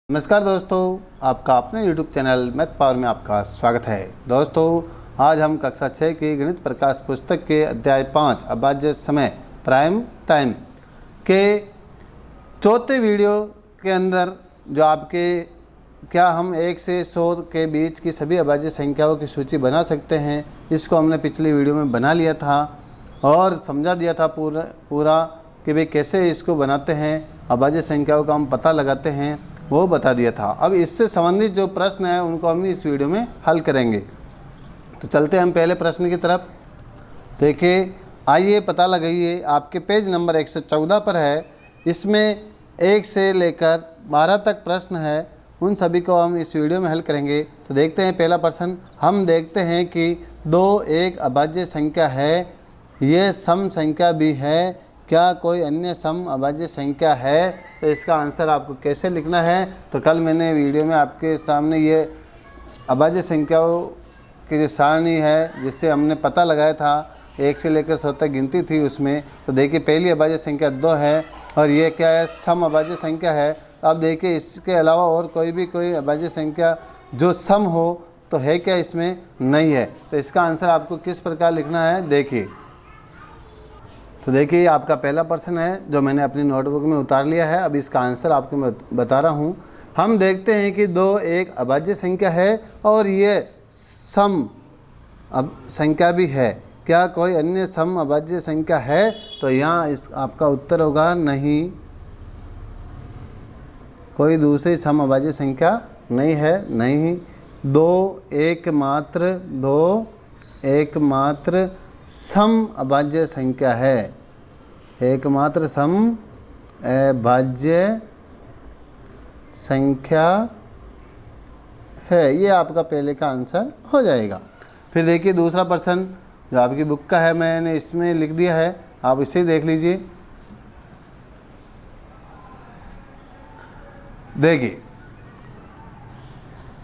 नमस्कार दोस्तों, आपका अपने YouTube चैनल मैथ पावर में आपका स्वागत है। दोस्तों, आज हम कक्षा 6 की गणित प्रकाश पुस्तक के अध्याय 5 अभाज्य समय प्राइम टाइम के चौथे वीडियो के अंदर जो आपके क्या हम 1 से 100 के बीच की सभी अभाज्य संख्याओं की सूची बना सकते हैं, इसको हमने पिछली वीडियो में बना लिया था और समझा दिया था पूरा कि भाई कैसे इसको बनाते हैं, अभाज्य संख्याओं का हम पता लगाते हैं, वो बता दिया था। अब इससे संबंधित जो प्रश्न है उनको हम इस वीडियो में हल करेंगे। तो चलते हैं हम पहले प्रश्न की तरफ। देखिए, आइए पता लगाइए, आपके पेज नंबर 114 पर है। इसमें 1 से लेकर 12 तक प्रश्न है, उन सभी को हम इस वीडियो में हल करेंगे। तो देखते हैं पहला प्रश्न। हम देखते हैं कि 2 एक अभाज्य संख्या है, ये सम संख्या भी है, क्या कोई अन्य सम अभाज्य संख्या है? तो इसका आंसर आपको कैसे लिखना है। तो कल मैंने वीडियो में आपके सामने ये अभाज्य संख्याओं की जो सारणी है जिससे हमने पता लगाया था, 1 से लेकर 100 तक गिनती थी उसमें। तो देखिए, पहली अभाज्य संख्या 2 है और ये क्या है, सम अभाज्य संख्या है। अब देखिए, इसके अलावा और कोई अभाज्य संख्या जो सम हो तो है क्या, इसमें नहीं है। तो इसका आंसर आपको किस प्रकार लिखना है, देखिए। तो देखिए, आपका पहला प्रश्न है जो मैंने अपनी नोटबुक में उतार लिया है। अब इसका आंसर आपको मैं बता रहा हूँ। हम देखते हैं कि 2 एक अभाज्य संख्या है और ये सम अब संख्या भी है, क्या कोई अन्य सम अभाज्य संख्या है? तो यहाँ इस आपका उत्तर होगा नहीं, कोई दूसरी सम अभाज्य संख्या नहीं है। नहीं, 2 एकमात्र सम अभाज्य संख्या है, एकमात्र सम अभाज्य संख्या है। ये आपका पहले का आंसर हो जाएगा। फिर देखिए दूसरा प्रश्न जो आपकी बुक का है, मैंने इसमें लिख दिया है, आप इसे देख लीजिए। देखिए,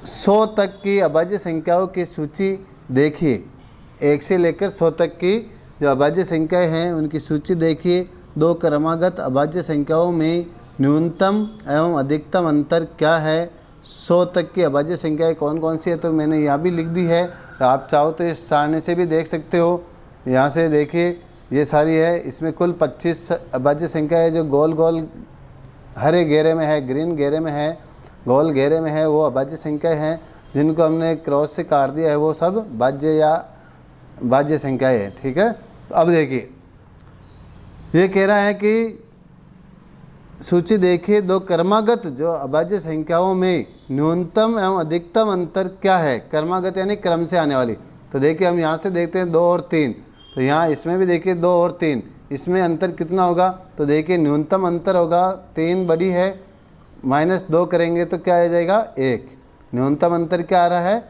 100 तक की अभाज्य संख्याओं की सूची देखिए। 1 से लेकर 100 तक की जो अभाज्य संख्याएं हैं उनकी सूची देखिए। 2 क्रमागत अभाज्य संख्याओं में न्यूनतम एवं अधिकतम अंतर क्या है? 100 तक की अभाज्य संख्याएं कौन कौन सी है, तो मैंने यहाँ भी लिख दी है। आप चाहो तो इस सारणी से भी देख सकते हो। यहाँ से देखिए, ये सारी है, इसमें कुल 25 अभाज्य संख्या है जो गोल गोल हरे घेरे में है, ग्रीन घेरे में है, गोल घेरे में है, वो अभाज्य संख्याएं हैं। जिनको हमने क्रॉस से काट दिया है वो सब भाज्य संख्याएं है। ठीक है, तो अब देखिए, ये कह रहा है कि सूची देखिए, 2 क्रमागत जो अभाज्य संख्याओं में न्यूनतम एवं अधिकतम अंतर क्या है? क्रमागत यानी क्रम से आने वाली। तो देखिए, हम यहाँ से देखते हैं 2 और 3, तो यहाँ इसमें भी देखिए 2 और 3, इसमें अंतर कितना होगा? तो देखिए, न्यूनतम अंतर होगा 3 बड़ी है, -2 करेंगे तो क्या आ जाएगा, 1। न्यूनतम अंतर क्या आ रहा है,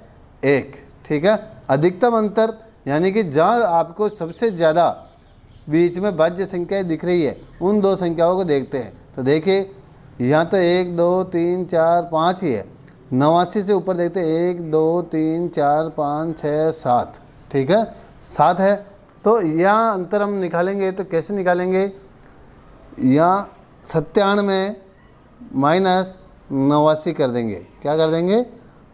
1। ठीक है, अधिकतम अंतर यानी कि जहाँ आपको सबसे ज़्यादा बीच में भाज्य संख्याएं दिख रही है, उन 2 संख्याओं को देखते हैं। तो देखिए, यहाँ तो 1 2 3 4 5 ही है। 89 से ऊपर देखते हैं 1 2 3 4 5 6 7। ठीक है, 7 है। तो यहाँ अंतर हम निकालेंगे तो कैसे निकालेंगे? यहाँ 97 -89 कर देंगे। क्या कर देंगे?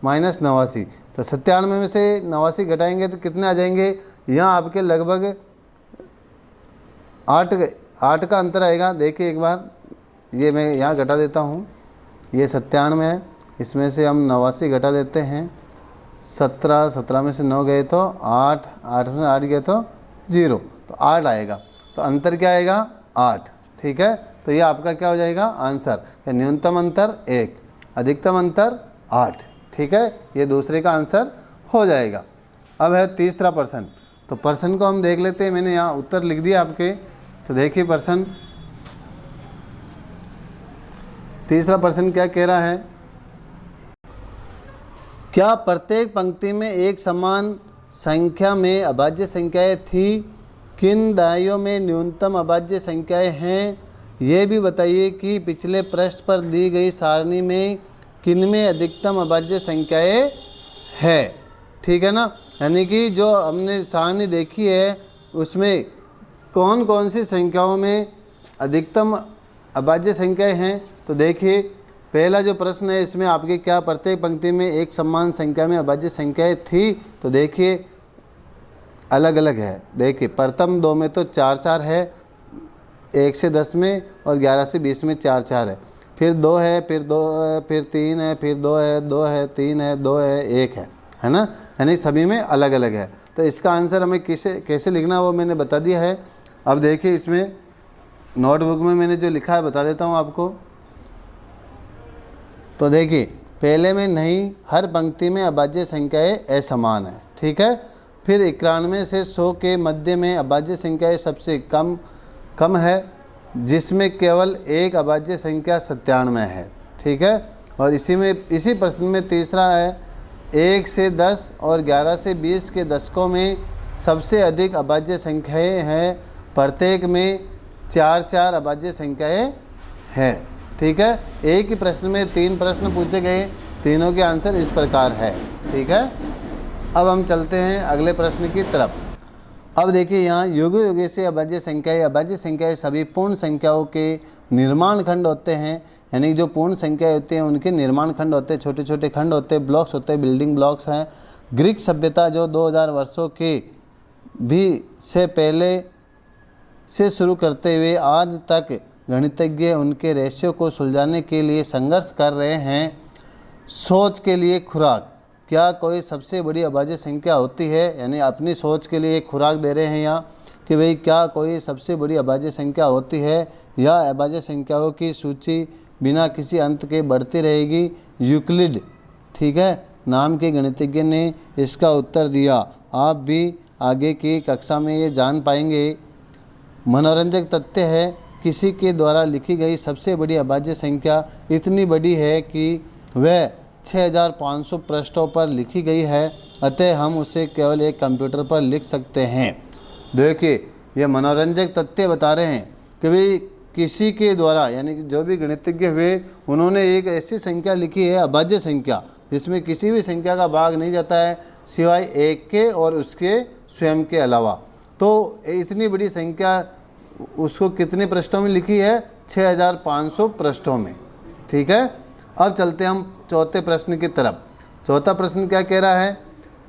-89। तो 97 में से 89 घटाएंगे तो कितने आ जाएंगे? यहाँ आपके लगभग 8 का अंतर आएगा। देखिए एक बार, ये मैं यहाँ घटा देता हूँ। ये 97 है, इसमें से हम 89 घटा देते हैं। 17 में से 9 गए तो 8 में 8 गए तो 0, तो 8 आएगा। तो अंतर क्या आएगा? 8। ठीक है, तो ये आपका क्या हो जाएगा आंसर? न्यूनतम अंतर 1, अधिकतम अंतर 8। ठीक है, ये दूसरे का आंसर हो जाएगा। अब है तीसरा प्रश्न। तो प्रश्न को हम देख लेते हैं, मैंने यहाँ उत्तर लिख दिया आपके। तो देखिए प्रश्न, तीसरा प्रश्न क्या कह रहा है? क्या प्रत्येक पंक्ति में एक समान संख्या में अभाज्य संख्याएं थी? किन दाइयों में न्यूनतम अभाज्य संख्याएं हैं? ये भी बताइए कि पिछले पृष्ठ पर दी गई सारणी में किनमें अधिकतम अभाज्य संख्याएं है। ठीक है ना, यानी कि जो हमने सारणी देखी है उसमें कौन कौन सी संख्याओं में अधिकतम अभाज्य संख्याएं हैं। तो देखिए, पहला जो प्रश्न है इसमें आपके क्या प्रत्येक पंक्ति में एक समान संख्या में अभाज्य संख्याएं थी? तो देखिए अलग अलग है। देखिए प्रथम दो में तो 4 4 है, 1 से 10 में, और 11 से 20 में 4 4 है। फिर 2 है, फिर 2 है, फिर 3 है, फिर 2 है, 2 है, 3 है, 2 है, 1 है ना, यानी सभी में अलग अलग है। तो इसका आंसर हमें कैसे लिखना वो मैंने बता दिया है। अब देखिए इसमें नोटबुक में मैंने जो लिखा है बता देता हूँ आपको। तो देखिए पहले में नहीं, हर पंक्ति में अभाज्य संख्याएं असमान है, ठीक है। फिर 91 से 100 के मध्य में अभाज्य संख्याएं सबसे कम है, जिसमें केवल एक अभाज्य संख्या 97 है, ठीक है। और इसी प्रश्न में तीसरा है 1 से 10 और 11 से 20 के दशकों में सबसे अधिक अभाज्य संख्याएं हैं, प्रत्येक में 4 4 अभाज्य संख्याएं हैं, ठीक है। एक ही प्रश्न में 3 प्रश्न पूछे गए, तीनों के आंसर इस प्रकार है, ठीक है। अब हम चलते हैं अगले प्रश्न की तरफ। अब देखिए यहाँ युग युगे से अभाज्य संख्याएं सभी पूर्ण संख्याओं के निर्माण खंड होते हैं, यानी जो पूर्ण संख्याएं होती हैं उनके निर्माण खंड होते हैं, छोटे छोटे खंड होते हैं, ब्लॉक्स होते हैं, बिल्डिंग ब्लॉक्स हैं। ग्रीक सभ्यता जो 2000 वर्षों के भी से पहले से शुरू करते हुए आज तक गणितज्ञ उनके रहस्यों को सुलझाने के लिए संघर्ष कर रहे हैं। सोच के लिए खुराक, क्या कोई सबसे बड़ी अभाज्य संख्या होती है, यानी अपनी सोच के लिए एक खुराक दे रहे हैं यहाँ कि भाई क्या कोई सबसे बड़ी अभाज्य संख्या होती है, या अभाज्य संख्याओं की सूची बिना किसी अंत के बढ़ती रहेगी। यूक्लिड, ठीक है, नाम के गणितज्ञ ने इसका उत्तर दिया। आप भी आगे की कक्षा में ये जान पाएंगे। मनोरंजक तथ्य है, किसी के द्वारा लिखी गई सबसे बड़ी अभाज्य संख्या इतनी बड़ी है कि वह 6500 पृष्ठों पर लिखी गई है, अतः हम उसे केवल एक कंप्यूटर पर लिख सकते हैं। देखिए ये मनोरंजक तथ्य बता रहे हैं कि भाई किसी के द्वारा, यानी कि जो भी गणितज्ञ हुए उन्होंने एक ऐसी संख्या लिखी है अभाज्य संख्या, जिसमें किसी भी संख्या का भाग नहीं जाता है सिवाय एक के और उसके स्वयं के अलावा। तो इतनी बड़ी संख्या उसको कितने पृष्ठों में लिखी है? 6500 पृष्ठों में, ठीक है। अब चलते हम चौथे प्रश्न की तरफ। चौथा प्रश्न क्या कह रहा है?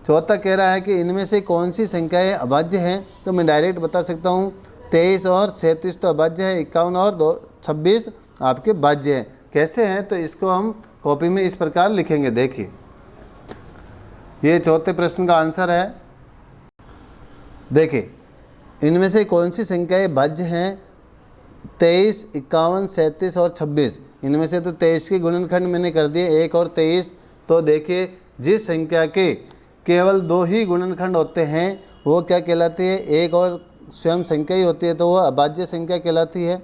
चौथा कह रहा है कि इनमें से कौन सी संख्याएं अभाज्य हैं? तो मैं डायरेक्ट बता सकता हूँ, 23 और 37 तो अभाज्य है, 51 और 26 आपके भाज्य हैं। कैसे हैं? तो इसको हम कॉपी में इस प्रकार लिखेंगे। देखिए ये चौथे प्रश्न का आंसर है। देखिए इनमें से कौन सी संख्याएं भाज्य हैं? 23, 51, 37 और 26। इनमें से तो 23 के गुणनखंड मैंने कर दिए, 1 और 23। तो देखिए जिस संख्या के केवल 2 ही गुणनखंड होते हैं वो क्या कहलाती है? एक और स्वयं संख्या ही होती है, तो वो अभाज्य संख्या कहलाती है,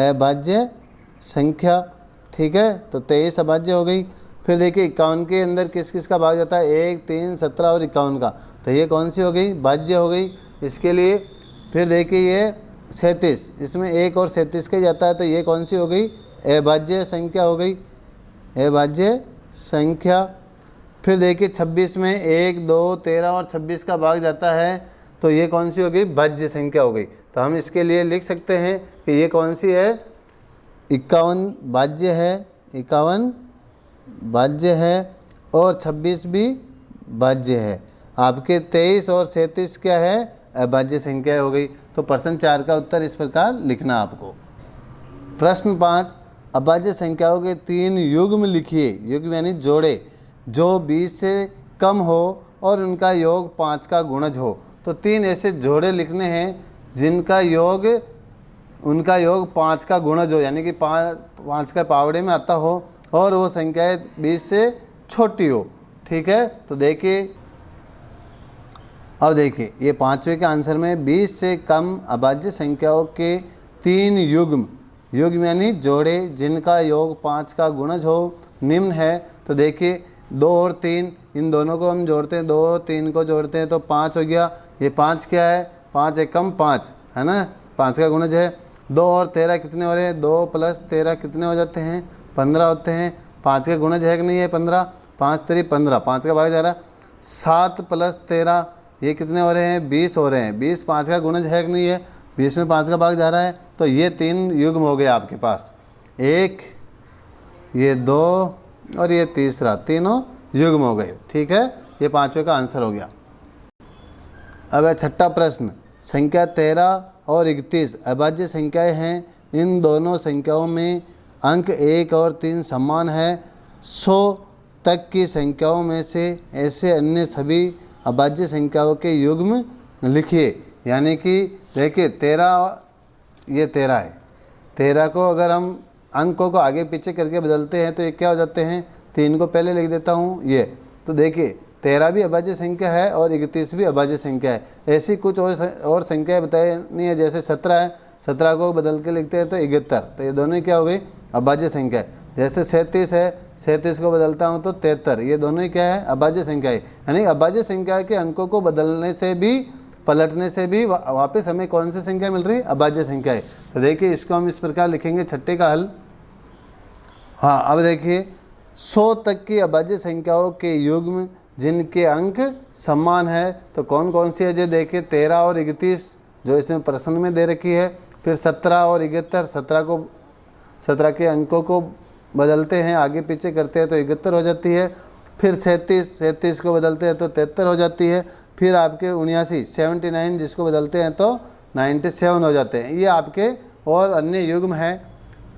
अभाज्य संख्या, ठीक है। तो 23 अभाज्य हो गई। फिर देखिए 51 के अंदर किस किस का भाग जाता है? 1, 3, 17 और 51 का, तो ये कौन सी हो गई? भाज्य हो गई इसके लिए। फिर देखिए ये 37, इसमें 1 और 37 का जाता है, तो ये कौन सी हो गई? अभाज्य संख्या हो गई, अभाज्य संख्या। फिर देखिए 26 में 1, 2, 13 और 26 का भाग जाता है, तो ये कौन सी हो गई? भाज्य संख्या हो गई। तो हम इसके लिए लिख सकते हैं कि ये कौन सी है? 51 भाज्य है, 51 भाज्य है और 26 भी भाज्य है। आपके 23 और 37 क्या है? अभाज्य संख्या हो गई। तो प्रश्न 4 का उत्तर इस प्रकार लिखना आपको। प्रश्न 5, अभाज्य संख्याओं के 3 युग्म लिखिए। युग्म यानी जोड़े, जो 20 से कम हो और उनका योग 5 का गुणज हो। तो 3 ऐसे जोड़े लिखने हैं जिनका योग, उनका योग 5 का गुणज हो, यानी कि 5 का पावड़े में आता हो और वो संख्याएं 20 से छोटी हो, ठीक है। तो देखिए अब देखिए ये 5वें के आंसर में 20 से कम अभाज्य संख्याओं के 3 युग्म, युग्म यानी जोड़े जिनका योग 5 का गुणज हो निम्न है। तो देखिए 2 और 3, इन दोनों को हम जोड़ते हैं, 2 और 3 को जोड़ते हैं तो 5 हो गया। ये 5 क्या है? 5 एकम 5 है ना, 5 का गुणज है। 2 और 13 कितने हो रहे हैं? 2 + 13 कितने हो जाते हैं? 15 होते हैं। 5 का गुणज है कि नहीं है? 15, 5 3 15, 5 का भाग जा रहा है। 7 + 13 ये कितने हो रहे हैं? 20 हो रहे हैं। 20 5 का गुणज है कि नहीं है? 20 में 5 का भाग जा रहा है। तो ये 3 युग्म हो गए आपके पास, 1, ये 2 और ये तीसरा, तीनों युग्म हो गए। ठीक है, ये पांचवें का आंसर हो गया। अब है छठा प्रश्न, संख्या 13 और 31 अभाज्य संख्याएं हैं। इन दोनों संख्याओं में अंक 1 और 3 समान है। 100 तक की संख्याओं में से ऐसे अन्य सभी अभाज्य संख्याओं के युग्म लिखिए। यानी कि देखिए 13, ये 13 है। 13 को अगर हम अंकों को आगे पीछे करके बदलते हैं तो ये क्या हो जाते हैं, 3 को पहले लिख देता हूँ ये। तो देखिए 13 भी अभाज्य संख्या है और 31 भी अभाज्य संख्या है। ऐसी कुछ और संख्याएं बतानी है, जैसे 17 है, 17 को बदल के लिखते हैं तो 71, तो ये दोनों ही क्या हो गई, अभाज्य संख्या है। जैसे 37 है, 37 को बदलता हूँ तो 73, ये दोनों ही क्या है, अभाज्य संख्या है। यानी अभाज्य संख्या के अंकों को बदलने से भी, पलटने से भी वापस हमें कौन सी संख्या मिल रही है, अभाज्य संख्या है। तो देखिए इसको हम इस प्रकार लिखेंगे, छठे का हल। हाँ, अब देखिए 100 तक की अभाज्य संख्याओं के युग्म जिनके अंक समान है, तो कौन कौन सी है, जो देखिए 13 और 31 जो इसमें प्रश्न में दे रखी है। फिर 17 और 71, 17 के अंकों को बदलते हैं, आगे पीछे करते हैं तो 71 हो जाती है। फिर 37 को बदलते हैं तो 73 हो जाती है। फिर आपके 79 जिसको बदलते हैं तो 97 हो जाते हैं। ये आपके और अन्य युग्म हैं,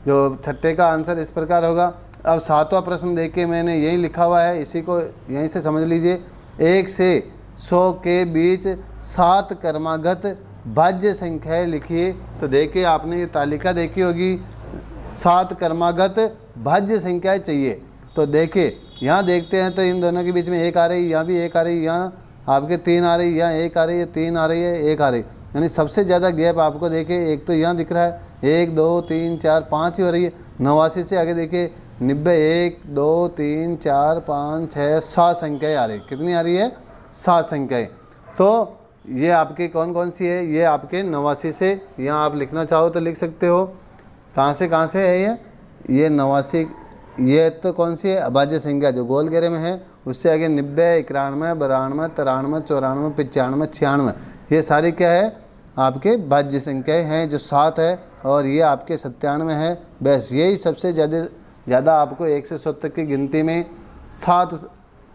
जो छठे का आंसर इस प्रकार होगा। अब सातवां प्रश्न देखिए, मैंने यही लिखा हुआ है, इसी को यहीं से समझ लीजिए। 1 से 100 के बीच 7 क्रमागत भाज्य संख्याएं लिखिए। तो देखिए आपने ये तालिका देखी होगी, 7 क्रमागत भाज्य संख्याएं चाहिए। तो देखिए यहाँ देखते हैं तो इन दोनों के बीच में 1 आ रही, यहाँ भी 1 आ रही, यहाँ आपके 3 आ रही, यहाँ 1 आ रही है, 3 आ रही है, 1 आ रही। यानी सबसे ज़्यादा गैप आपको देखिए, एक तो यहाँ दिख रहा है, 1 2 3 4 5 ही हो रही है। 89 से आगे देखिए 90, 1 2 3 4 5 6 7 संख्याएँ आ रही। कितनी आ रही है, 7 संख्याएँ। तो ये आपकी कौन कौन सी है, ये आपके 89 से, यहाँ आप लिखना चाहो तो लिख सकते हो। कहाँ से है ये 89, ये तो कौन सी है, अभाज्य संख्या जो गोल घेरे में है। उससे आगे 90, 91, 92, 93, 94, 95, 96, ये सारी क्या है, आपके भाज्य संख्याएं हैं, जो 7 है। और ये आपके 97 है। बस यही सबसे ज़्यादा आपको 1 से 100 तक की गिनती में 7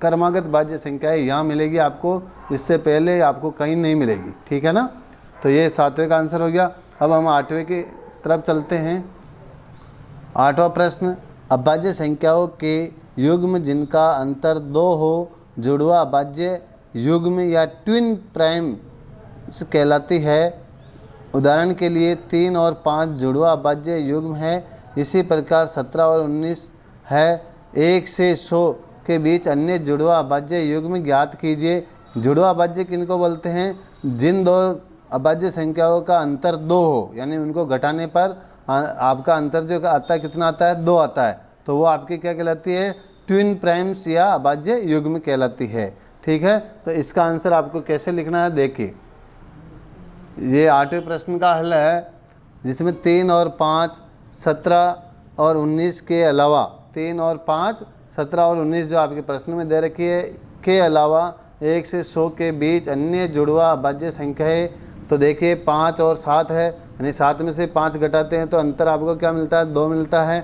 क्रमागत भाज्य संख्याएं यहाँ मिलेगी आपको, इससे पहले आपको कहीं नहीं मिलेगी। ठीक है ना, तो ये 7वें का आंसर हो गया। अब हम 8वें की तरफ चलते हैं। 8वां प्रश्न, अभाज्य संख्याओं के युग्म जिनका अंतर 2 हो जुड़वा अभाज्य युग्म या ट्विन प्राइम्स कहलाती है। उदाहरण के लिए 3 और 5 जुड़वा अभाज्य युग्म है। इसी प्रकार 17 और 19 है। 1 से 100 के बीच अन्य जुड़वा अभाज्य युग्म ज्ञात कीजिए। जुड़वा अभाज्य किनको बोलते हैं, जिन दो अभाज्य संख्याओं का अंतर 2 हो, यानी उनको घटाने पर आपका अंतर जो आता है कितना आता है, 2 आता है, तो वो आपकी क्या कहलाती है, ट्विन प्राइम्स या अभाज्य युग्म कहलाती है। ठीक है, तो इसका आंसर आपको कैसे लिखना है, देखिए ये 8वें प्रश्न का हल है, जिसमें 3 और 5 17 और 19 के अलावा 3 और 5 17 और 19 जो आपके प्रश्न में दे रखी है के अलावा 1 से 100 के बीच अन्य जुड़वा अभाज्य संख्याएं। तो देखिए 5 और 7 है, यानी 7 में से 5 घटाते हैं तो अंतर आपको क्या मिलता है, 2 मिलता है।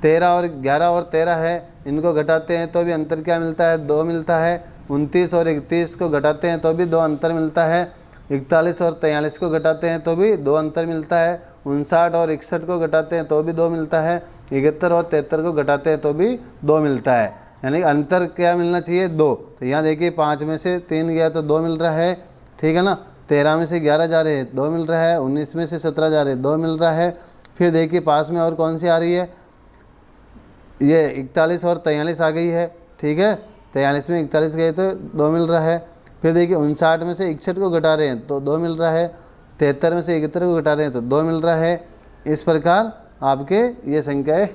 13 और 11 और 13 है, इनको घटाते हैं तो भी अंतर क्या मिलता है, 2 मिलता है। 29 और 31 को घटाते हैं तो भी 2 अंतर मिलता है। 41 और 43 को घटाते हैं तो भी 2 अंतर मिलता है। 59 और 61 को घटाते हैं तो भी 2 मिलता है। 71 और 73 को घटाते हैं तो भी 2 मिलता है। यानी अंतर क्या मिलना चाहिए, 2। तो यहाँ देखिए 5 में से 3 गया तो 2 मिल रहा है। ठीक है ना, 13 में से 11 जा रहे हैं 2 मिल रहा है। 19 में से 17 जा रहे हैं 2 मिल रहा है। फिर देखिए पास में और कौन सी आ रही है, ये 41 और 43 आ गई है। ठीक है, 43 में 41 गए तो 2 मिल रहा है। फिर देखिए 59 में से 61 को घटा रहे हैं तो 2 मिल रहा है। 73 में से 71 को घटा रहे हैं तो 2 मिल रहा है। इस प्रकार आपके ये संख्याएं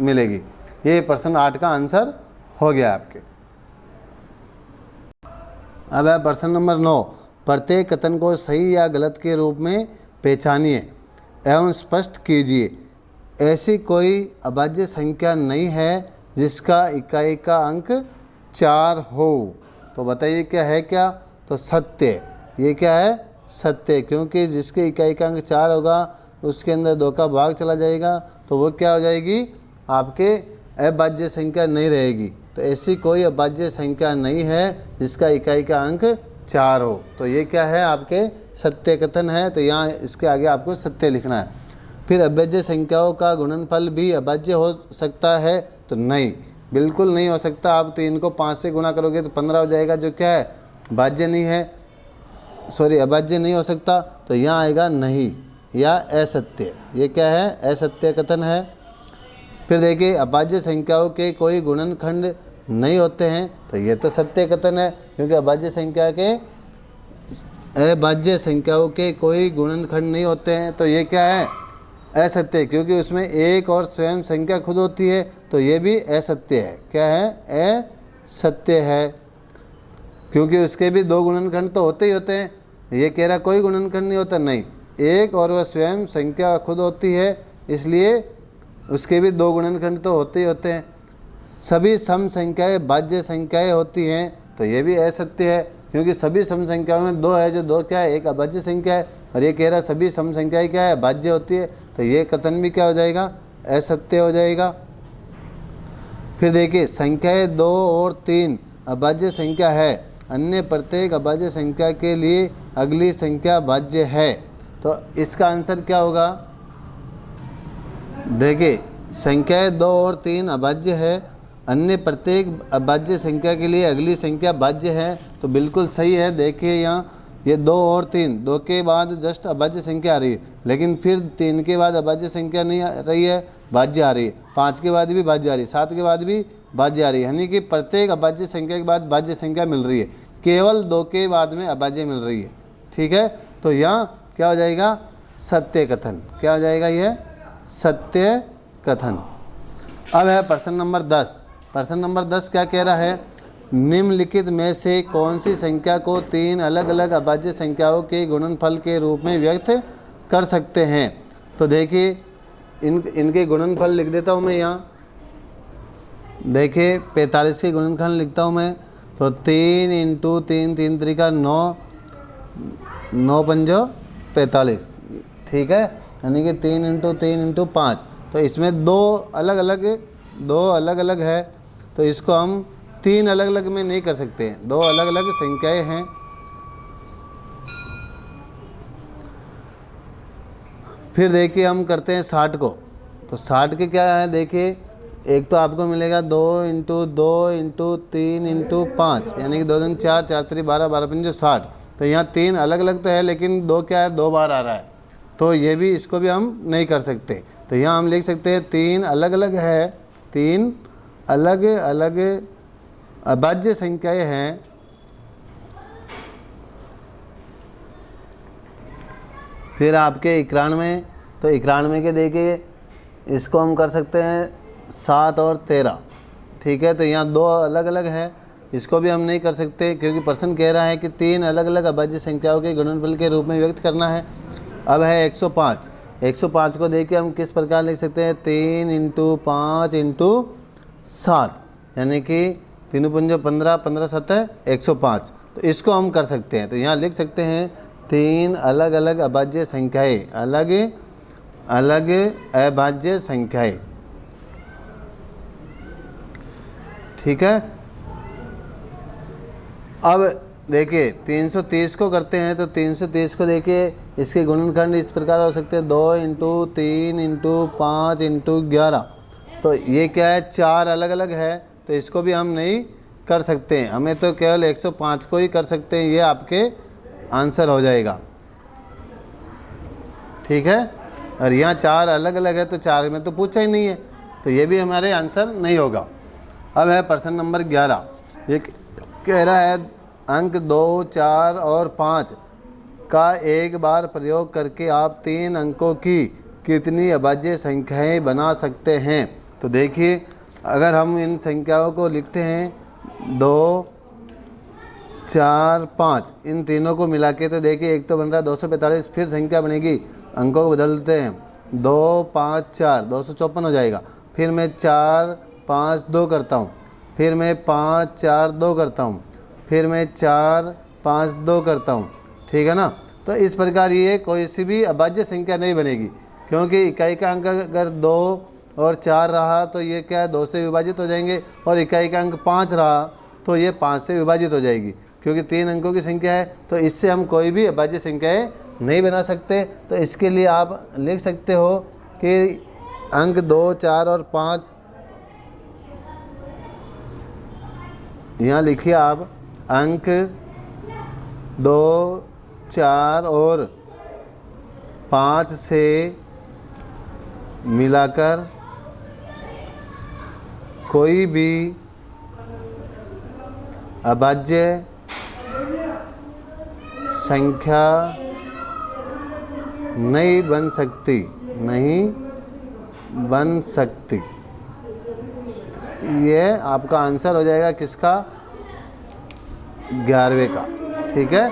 मिलेगी। ये प्रश्न 8 का आंसर हो गया आपके। अब है प्रश्न नंबर 9, प्रत्येक कथन को सही या गलत के रूप में पहचानिए एवं स्पष्ट कीजिए। ऐसी कोई अभाज्य संख्या नहीं है जिसका इकाई का अंक 4 हो। तो बताइए क्या है, क्या, तो सत्य। ये क्या है, सत्य, क्योंकि जिसके इकाई का अंक 4 होगा उसके अंदर 2 का भाग चला जाएगा तो वो क्या हो जाएगी, आपके अभाज्य संख्या नहीं रहेगी। तो ऐसी कोई अभाज्य संख्या नहीं है जिसका इकाई का अंक 4 हो। तो ये क्या है, आपके सत्य कथन है। तो यहाँ इसके आगे आपको सत्य लिखना है। फिर अभाज्य संख्याओं का गुणनफल भी अभाज्य हो सकता है? तो नहीं, बिल्कुल नहीं हो सकता। आप 3 को 5 से गुणा करोगे तो 15 हो जाएगा, जो क्या है, भाज्य नहीं है, सॉरी अभाज्य नहीं हो सकता। तो यहाँ आएगा नहीं या असत्य। ये क्या है, असत्य कथन है। फिर देखिए अभाज्य संख्याओं के कोई गुणनखंड नहीं होते हैं। तो ये तो सत्य कथन है, क्योंकि अभाज्य संख्याओं के कोई गुणनखंड नहीं होते हैं। तो ये क्या है, असत्य, क्योंकि उसमें एक और स्वयं संख्या खुद होती है। तो ये भी असत्य है। क्या है, असत्य है, क्योंकि उसके भी 2 गुणनखंड तो होते ही होते हैं। ये कह रहा कोई गुणनखंड नहीं होता, नहीं, एक और वह स्वयं संख्या खुद होती है, इसलिए उसके भी 2 गुणनखंड तो होते ही होते हैं। सभी सम संख्याएं भाज्य संख्याएं होती हैं। तो ये भी असत्य है, क्योंकि सभी सम संख्याओं में 2 है, जो 2 क्या है, एक अभाज्य संख्या है। और ये कह रहा सभी सम संख्याएं क्या है, भाज्य होती है। तो ये कथन भी क्या हो जाएगा, असत्य हो जाएगा। फिर देखिए संख्याएं 2 और 3 अभाज्य संख्या है, अन्य प्रत्येक अभाज्य संख्या के लिए अगली संख्या भाज्य है। तो इसका आंसर क्या होगा, देखिए संख्याएं 2 और 3 अभाज्य है, अन्य प्रत्येक अभाज्य संख्या के लिए अगली संख्या भाज्य है। तो बिल्कुल सही है। देखिए यहाँ ये 2 और 3, 2 के बाद जस्ट अभाज्य संख्या आ रही है, लेकिन फिर 3 के बाद अभाज्य संख्या नहीं आ रही है, भाज्य आ रही है। 5 के बाद भी भाज्य आ रही है, 7 के बाद भी भाज्य आ रही है, यानी कि प्रत्येक अभाज्य संख्या के बाद भाज्य संख्या मिल रही है, केवल 2 के बाद में अभाज्य मिल रही है। ठीक है, तो यहाँ क्या हो जाएगा, सत्य कथन। क्या हो जाएगा, यह सत्य कथन। अब है प्रश्न नंबर 10। प्रश्न नंबर 10 क्या कह रहा है, निम्नलिखित में से कौन सी संख्या को 3 अलग अलग अभाज्य संख्याओं के गुणनफल के रूप में व्यक्त कर सकते हैं? तो देखिए इनके गुणनफल लिख देता हूँ मैं यहाँ। देखिए 45 के गुणनफल लिखता हूँ मैं। तो 3 × 3, 3 त्रिका 9, 9 पंजो 45। ठीक है, यानी कि 3 × 3 × 5। तो इसमें 2 अलग अलग है। तो इसको हम 3 अलग अलग में नहीं कर सकते, 2 अलग अलग संख्याएं हैं। फिर देखिए हम करते हैं 60 को। तो 60 के क्या है, देखिए एक तो आपको मिलेगा 2 × 2 × 3 × 5, यानी कि 2 दूनी 4, 4 त्रिक 12, 12 पंजे 60। तो यहाँ 3 अलग अलग तो है, लेकिन 2 क्या है, 2 बार आ रहा है। तो ये भी, इसको भी हम नहीं कर सकते। तो यहाँ हम लिख सकते हैं 3 अलग अलग है, 3 अलग अलग अभाज्य संख्याएं हैं। फिर आपके 91, तो 91 के देखिए इसको हम कर सकते हैं 7 और 13। ठीक है, तो यहाँ 2 अलग अलग है, इसको भी हम नहीं कर सकते, क्योंकि प्रश्न कह रहा है कि 3 अलग अलग अभाज्य संख्याओं के गुणनफल के रूप में व्यक्त करना है। अब है 105। 105 को देखिए हम किस प्रकार लिख सकते हैं, 3 × 5 × 7, यानी कि 3 पंजो 15, 15 7 105। तो इसको हम कर सकते हैं। तो यहाँ लिख सकते हैं 3 अलग अलग अभाज्य संख्याएं, अलग अलग अभाज्य संख्याएं। ठीक है, अब देखिए 330 को करते हैं। तो 330 को देखिए इसके गुणनखंड इस प्रकार हो सकते हैं, 2 × 3 × 5 × 11। तो ये क्या है, 4 अलग अलग है। तो इसको भी हम नहीं कर सकते हैं, हमें तो केवल 105 को ही कर सकते हैं। ये आपके आंसर हो जाएगा। ठीक है, और यहाँ 4 अलग अलग है, तो 4 में तो पूछा ही नहीं है, तो ये भी हमारे आंसर नहीं होगा। अब है प्रश्न नंबर 11। ये कह रहा है अंक 2, 4 और 5 का एक बार प्रयोग करके आप 3 अंकों की कितनी अभाज्य संख्याएं बना सकते हैं? तो देखिए अगर हम इन संख्याओं को लिखते हैं 2, 4, 5, इन तीनों को मिला के, तो देखिए एक तो बन रहा है 245। फिर संख्या बनेगी, अंकों को बदलते हैं, 2, 5, 4, 254 हो जाएगा। फिर मैं 4, 5, 2 करता हूँ, फिर मैं 5, 4, 2 करता हूँ, फिर मैं 4, 5, 2 करता हूँ। ठीक है ना, तो इस प्रकार ये कोई सी भी अभाज्य संख्या नहीं बनेगी, क्योंकि इकाई का अंक अगर 2 और 4 रहा तो ये क्या है 2 से विभाजित हो जाएंगे, और इकाई का अंक 5 रहा तो ये 5 से विभाजित हो जाएगी, क्योंकि 3 अंकों की संख्या है तो इससे हम कोई भी अभाज्य संख्याएं नहीं बना सकते। तो इसके लिए आप लिख सकते हो कि अंक 2, 4 और 5, यहाँ लिखिए आप अंक 2, 4 और 5 से मिलाकर कोई भी अभाज्य संख्या नहीं बन सकती, नहीं बन सकती। ये आपका आंसर हो जाएगा किसका, 11वें का। ठीक है,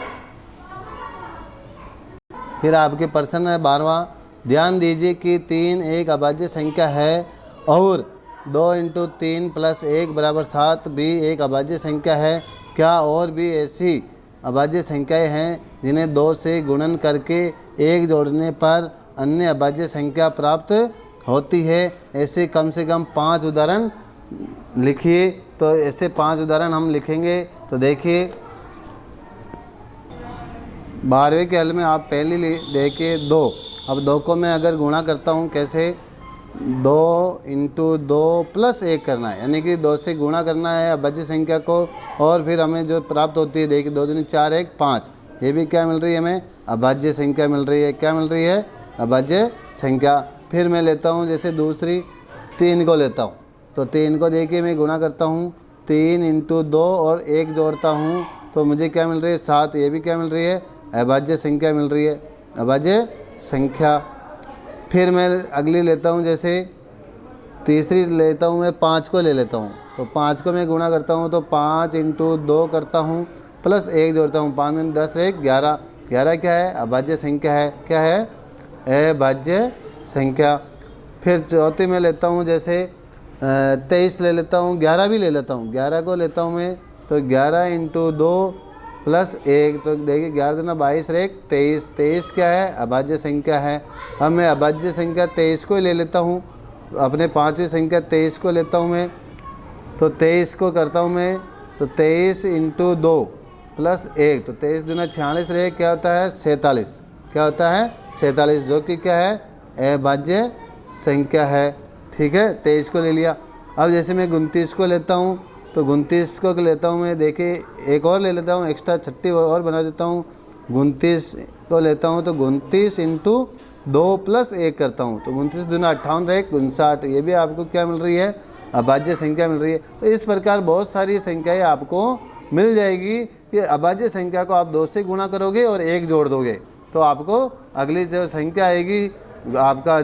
फिर आपके प्रश्न है 12वां। ध्यान दीजिए कि 3 एक अभाज्य संख्या है और 2 × 3 + 1 = 7 भी एक अभाज्य संख्या है। क्या और भी ऐसी अभाज्य संख्याएं हैं जिन्हें 2 से गुणन करके 1 जोड़ने पर अन्य अभाज्य संख्या प्राप्त होती है? ऐसे कम से कम 5 उदाहरण लिखिए। तो ऐसे 5 उदाहरण हम लिखेंगे। तो देखिए 12वें के हल में आप पहले देखिए 2। अब 2 को मैं अगर गुणा करता हूँ कैसे, 2 × 2 + 1 करना है, यानी कि 2 से गुणा करना है अभाज्य संख्या को, और फिर हमें जो प्राप्त होती है देखिए 2 दूनी 4, 1 5, ये भी क्या मिल रही है हमें, अभाज्य संख्या मिल रही है। क्या मिल रही है, अभाज्य संख्या। फिर मैं लेता हूँ जैसे दूसरी 3 को लेता हूँ, तो 3 को देखिए मैं गुणा करता हूँ, 3 × 2 और 1 जोड़ता हूँ तो मुझे क्या मिल रही है, 7। ये भी क्या मिल रही है, अभाज्य संख्या मिल रही है, अभाज्य संख्या। फिर मैं अगली लेता हूँ, जैसे तीसरी लेता हूँ मैं 5 को ले लेता हूँ, तो 5 को मैं गुणा करता हूँ तो 5 × 2 करता हूँ प्लस 1 जोड़ता हूँ, 5 × 10 = 11। 11 क्या है, अभाज्य संख्या है। क्या है, अभाज्य संख्या। फिर चौथी में लेता हूँ जैसे 23 ले लेता हूँ, 11 भी ले लेता हूँ, 11 को लेता हूँ मैं, तो 11 × 2 + 1, तो देखिए 11 दूना 22 और 1 23। 23 क्या है, अभाज्य संख्या है। अब मैं अभाज्य संख्या 23 को ले लेता हूँ, अपने 5वीं संख्या 23 को लेता हूँ मैं, तो 23 को करता हूँ मैं, तो 23 × 2 + 1, तो 23 दूना 46 रहे, क्या होता है 47। क्या होता है 47, जो कि क्या है, अभाज्य संख्या है। ठीक है, 23 को ले लिया। अब जैसे मैं 29 को लेता हूँ, तो 29 को लेता हूँ मैं, देखिए एक और ले लेता हूँ, एक्स्ट्रा 36 और बना देता हूँ। 29 को लेता हूँ तो 29 × 2 + 1 करता हूँ, तो 29 दूना 58 रहे, 59। ये भी आपको क्या मिल रही है, अभाज्य संख्या मिल रही है। तो इस प्रकार बहुत सारी संख्याएं आपको मिल जाएगी कि अभाज्य संख्या को आप 2 से गुणा करोगे और 1 जोड़ दोगे तो आपको अगली जो संख्या आएगी, आपका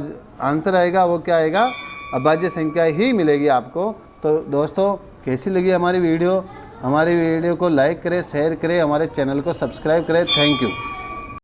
आंसर आएगा, वो क्या आएगा, अभाज्य संख्या ही मिलेगी आपको। तो दोस्तों कैसी लगी हमारी वीडियो को लाइक करें, शेयर करें, हमारे चैनल को सब्सक्राइब करें। Thank you.